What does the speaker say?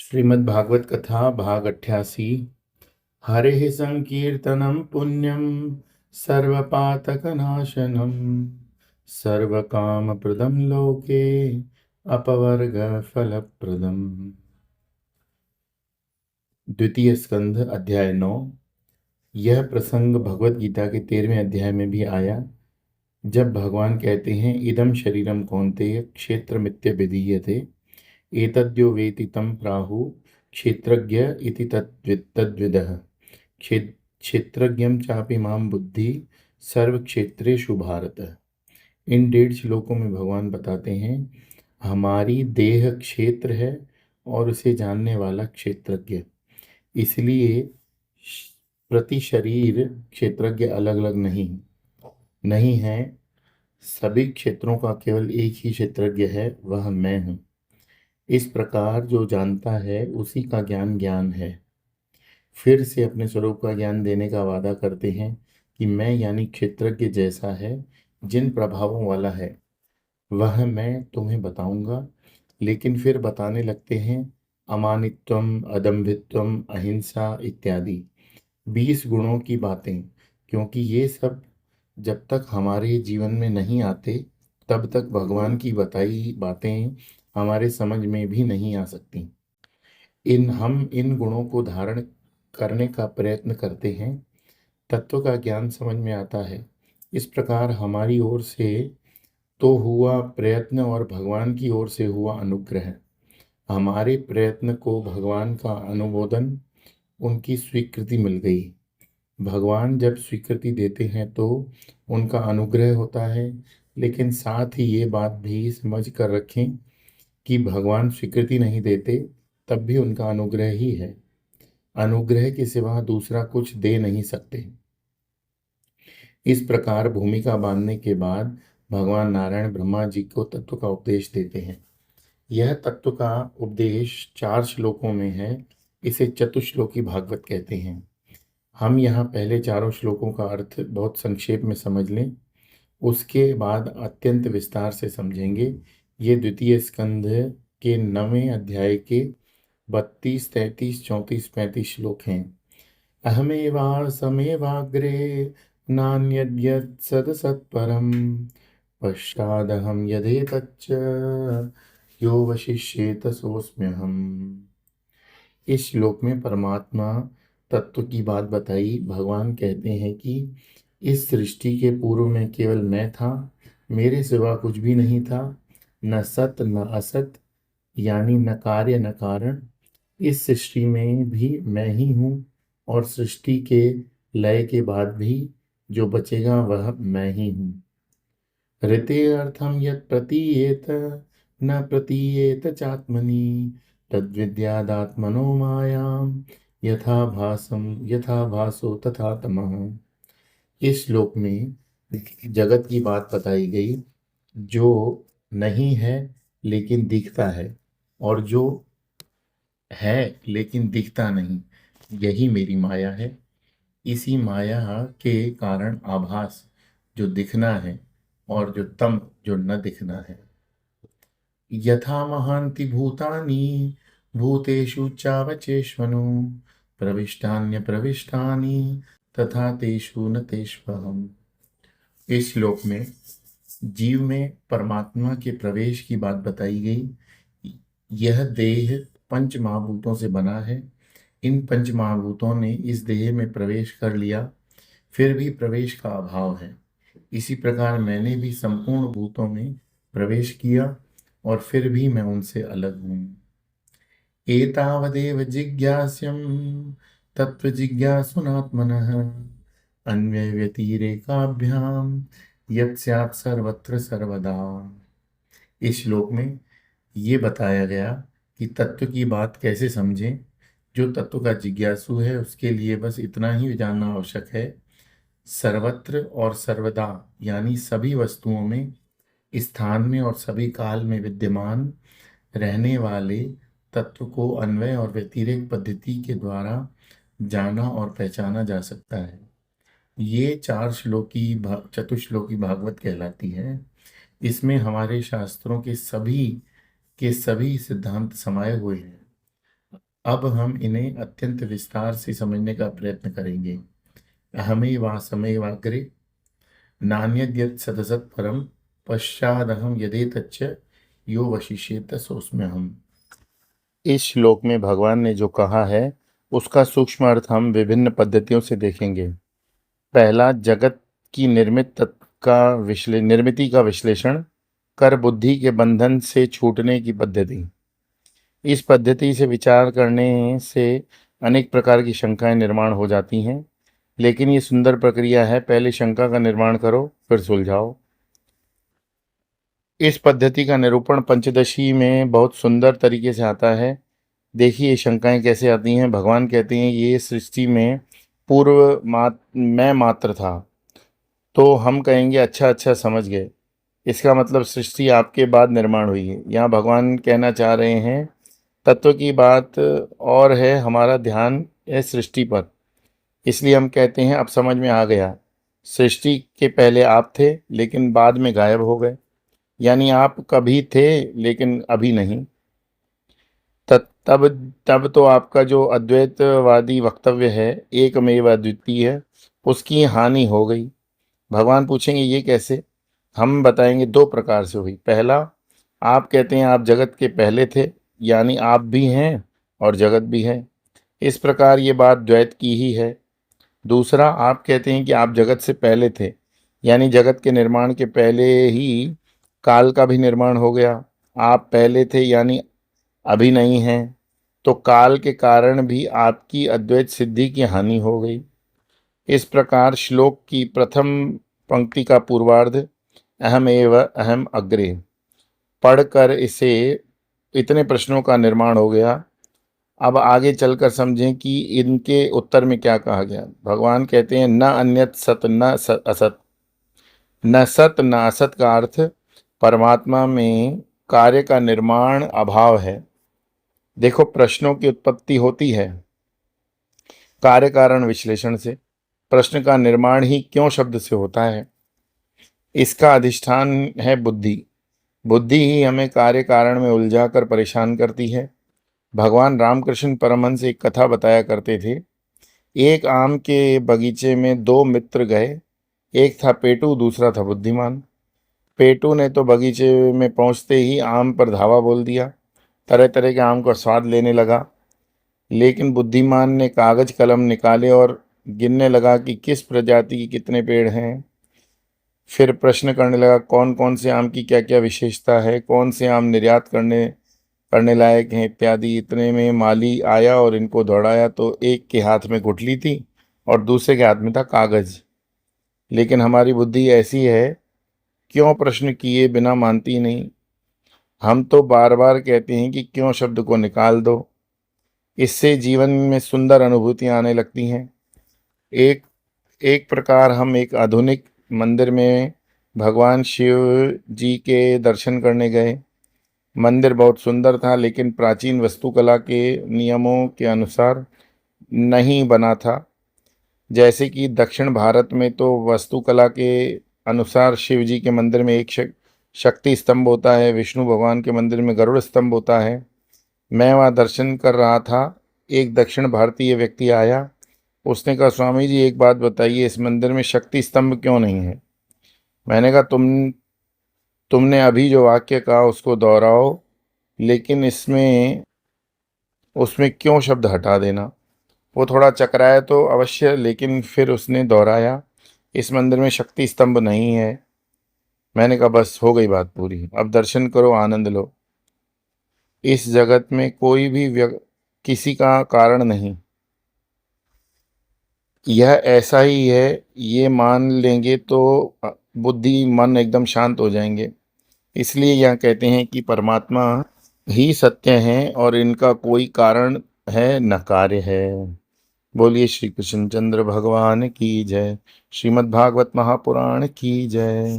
श्रीमद्भागवत कथा भाग 88। हरे संकीर्तनम पुण्यम सर्वपातकनाशनम सर्वकामप्रदम लोके अपवर्ग फलप्रदम। द्वितीय स्कंध अध्याय 9। यह प्रसंग भगवत गीता के 13वें अध्याय में भी आया, जब भगवान कहते हैं इदम शरीरम कौन्तेय क्षेत्रमित्य विधीयते एतद्यो वेति तं प्राहु क्षेत्रज्ञ इति तद्विदः क्षेत्रज्ञं चापि मां बुद्धि सर्व क्षेत्रेषु भारत। इन 1.5 श्लोकों में भगवान बताते हैं हमारी देह क्षेत्र है और उसे जानने वाला क्षेत्रज्ञ। इसलिए प्रति शरीर क्षेत्रज्ञ अलग अलग नहीं है। सभी क्षेत्रों का केवल एक ही क्षेत्रज्ञ है, वह मैं हूँ। इस प्रकार जो जानता है उसी का ज्ञान है। फिर से अपने स्वरूप का ज्ञान देने का वादा करते हैं कि मैं यानी क्षेत्रज्ञ जैसा है, जिन प्रभावों वाला है वह मैं तुम्हें बताऊंगा। लेकिन फिर बताने लगते हैं अमानित्वम, अदम्भित्वम, अहिंसा इत्यादि 20 गुणों की बातें, क्योंकि ये सब जब तक हमारे जीवन में नहीं आते तब तक भगवान की बताई बातें हमारे समझ में भी नहीं आ सकती। हम इन गुणों को धारण करने का प्रयत्न करते हैं, तत्व का ज्ञान समझ में आता है। इस प्रकार हमारी ओर से तो हुआ प्रयत्न और भगवान की ओर से हुआ अनुग्रह। हमारे प्रयत्न को भगवान का अनुमोदन, उनकी स्वीकृति मिल गई। भगवान जब स्वीकृति देते हैं तो उनका अनुग्रह होता है, लेकिन साथ ही ये बात भी समझ कर रखें कि भगवान स्वीकृति नहीं देते तब भी उनका अनुग्रह ही है। अनुग्रह के सिवा दूसरा कुछ दे नहीं सकते। इस प्रकार भूमिका बांधने के बाद भगवान नारायण ब्रह्मा जी को तत्व का उपदेश देते हैं। यह तत्व का उपदेश 4 श्लोकों में है। इसे चतुश्लोकी भागवत कहते हैं। हम यहाँ पहले 4 श्लोकों का अर्थ बहुत संक्षेप में समझ लें, उसके बाद अत्यंत विस्तार से समझेंगे। ये द्वितीय स्कंध के 9वें अध्याय के 32, 33, 34, 35 श्लोक हैं। अहमेवासमेवाग्रे नान्यद्यत् सदसत्परं पश्चादहं यदेतच्च यो वशिष्येत सोऽस्म्यहम्। इस श्लोक में परमात्मा तत्व की बात बताई। भगवान कहते हैं कि इस सृष्टि के पूर्व में केवल मैं था, मेरे सिवा कुछ भी नहीं था। न सत न असत, यानी न कार्य न कारण। इस सृष्टि में भी मैं ही हूँ, और सृष्टि के लय के बाद भी जो बचेगा वह मैं ही हूँ। ऋते अर्थम यत् प्रतीयेत न प्रतीयेत चात्मनि तद्विद्यादात्मनो मायां यथा भासो तथा तमः। इस श्लोक में जगत की बात बताई गई, जो नहीं है लेकिन दिखता है, और जो है लेकिन दिखता नहीं, यही मेरी माया है। इसी माया के कारण आभास जो दिखना है और जो तम जो न दिखना है। यथा महान्ति भूतानि भूतेषु चावचेष्वनु प्रविष्टान्य प्रविष्टानि तथा तेषु न तेष्वहम्। इस श्लोक में जीव में परमात्मा के प्रवेश की बात बताई गई। यह देह पंच महाभूतों से बना है। इन पंच महाभूतों ने इस देह में प्रवेश कर लिया, फिर भी प्रवेश का अभाव है। इसी प्रकार मैंने भी संपूर्ण भूतों में प्रवेश किया और फिर भी मैं उनसे अलग हूँ। एतावदेव जिज्ञास्यं तत्व जिज्ञासुनात्मनः अन्वय व्यतिरेकाभ्याम यत् स्यात् सर्वत्र सर्वदा। इस श्लोक में ये बताया गया कि तत्व की बात कैसे समझें। जो तत्व का जिज्ञासु है उसके लिए बस इतना ही जानना आवश्यक है, सर्वत्र और सर्वदा यानी सभी वस्तुओं में, स्थान में और सभी काल में विद्यमान रहने वाले तत्व को अन्वय और व्यतिरेक पद्धति के द्वारा जाना और पहचाना जा सकता है। ये 4 श्लोकी चतुश्लोकी भागवत कहलाती है। इसमें हमारे शास्त्रों के सभी सिद्धांत समाये हुए हैं। अब हम इन्हें अत्यंत विस्तार से समझने का प्रयत्न करेंगे। अहमे वासमेवाग्रे नान्यद्यत् सदसत् परम पश्चादहम यदेतच्च यो वशिष्येत सोऽस्म्यहम्। इस श्लोक में भगवान ने जो कहा है उसका सूक्ष्म अर्थ हम विभिन्न पद्धतियों से देखेंगे। पहला, जगत की निर्मिति का विश्लेषण कर बुद्धि के बंधन से छूटने की पद्धति। इस पद्धति से विचार करने से अनेक प्रकार की शंकाएं निर्माण हो जाती हैं, लेकिन ये सुंदर प्रक्रिया है। पहले शंका का निर्माण करो, फिर सुलझाओ। इस पद्धति का निरूपण पंचदशी में बहुत सुंदर तरीके से आता है। देखिए ये शंकाएं कैसे आती हैं। भगवान कहते हैं ये सृष्टि में मैं मात्र था। तो हम कहेंगे अच्छा अच्छा समझ गए, इसका मतलब सृष्टि आपके बाद निर्माण हुई है। यहाँ भगवान कहना चाह रहे हैं तत्व की बात और है, हमारा ध्यान है सृष्टि पर। इसलिए हम कहते हैं अब समझ में आ गया, सृष्टि के पहले आप थे लेकिन बाद में गायब हो गए, यानी आप कभी थे लेकिन अभी नहीं। तब तब तो आपका जो अद्वैतवादी वक्तव्य है एकमेव अद्वितीय है, उसकी हानि हो गई। भगवान पूछेंगे ये कैसे? हम बताएंगे दो प्रकार से हुई। पहला, आप कहते हैं आप जगत के पहले थे, यानी आप भी हैं और जगत भी है। इस प्रकार ये बात द्वैत की ही है। दूसरा, आप कहते हैं कि आप जगत से पहले थे, यानी जगत के निर्माण के पहले ही काल का भी निर्माण हो गया। आप पहले थे यानी अभी नहीं हैं, तो काल के कारण भी आपकी अद्वैत सिद्धि की हानि हो गई। इस प्रकार श्लोक की प्रथम पंक्ति का पूर्वार्ध अहम एव अहम अग्रे पढ़कर इसे इतने प्रश्नों का निर्माण हो गया। अब आगे चलकर समझें कि इनके उत्तर में क्या कहा गया। भगवान कहते हैं न अन्यत सत न असत। न सत न असत का अर्थ परमात्मा में कार्य का निर्माण अभाव है। देखो प्रश्नों की उत्पत्ति होती है कार्य कारण विश्लेषण से। प्रश्न का निर्माण ही क्यों शब्द से होता है। इसका अधिष्ठान है बुद्धि। बुद्धि ही हमें कार्य कारण में उलझा कर परेशान करती है। भगवान रामकृष्ण परमहंस एक कथा बताया करते थे। एक आम के बगीचे में दो मित्र गए। एक था पेटू, दूसरा था बुद्धिमान। पेटू ने तो बगीचे में पहुंचते ही आम पर धावा बोल दिया, तरह तरह के आम का स्वाद लेने लगा। लेकिन बुद्धिमान ने कागज कलम निकाले और गिनने लगा कि किस प्रजाति के कितने पेड़ हैं। फिर प्रश्न करने लगा कौन कौन से आम की क्या क्या विशेषता है, कौन से आम निर्यात करने लायक हैं इत्यादि। इतने में माली आया और इनको दौड़ाया तो एक के हाथ में गुठली थी और दूसरे के हाथ में था कागज। लेकिन हमारी बुद्धि ऐसी है, क्यों प्रश्न किए बिना मानती नहीं। हम तो बार बार कहते हैं कि क्यों शब्द को निकाल दो, इससे जीवन में सुंदर अनुभूतियां आने लगती हैं। एक एक प्रकार हम एक आधुनिक मंदिर में भगवान शिव जी के दर्शन करने गए। मंदिर बहुत सुंदर था लेकिन प्राचीन वास्तुकला के नियमों के अनुसार नहीं बना था। जैसे कि दक्षिण भारत में तो वास्तुकला के अनुसार शिव जी के मंदिर में एक शक्ति स्तंभ होता है, विष्णु भगवान के मंदिर में गरुड़ स्तंभ होता है। मैं वहाँ दर्शन कर रहा था, एक दक्षिण भारतीय व्यक्ति आया। उसने कहा स्वामी जी एक बात बताइए, इस मंदिर में शक्ति स्तंभ क्यों नहीं है। मैंने कहा तुमने अभी जो वाक्य कहा उसको दोहराओ, लेकिन उसमें क्यों शब्द हटा देना। वो थोड़ा चकराया तो अवश्य, लेकिन फिर उसने दोहराया इस मंदिर में शक्ति स्तंभ नहीं है। मैंने कहा बस हो गई बात पूरी, अब दर्शन करो आनंद लो। इस जगत में कोई भी किसी का कारण नहीं, यह ऐसा ही है, ये मान लेंगे तो बुद्धि मन एकदम शांत हो जाएंगे। इसलिए यह कहते हैं कि परमात्मा ही सत्य हैं और इनका कोई कारण है न कार्य है। बोलिए श्री कृष्णचंद्र भगवान की जय। श्रीमद् भागवत महापुराण की जय।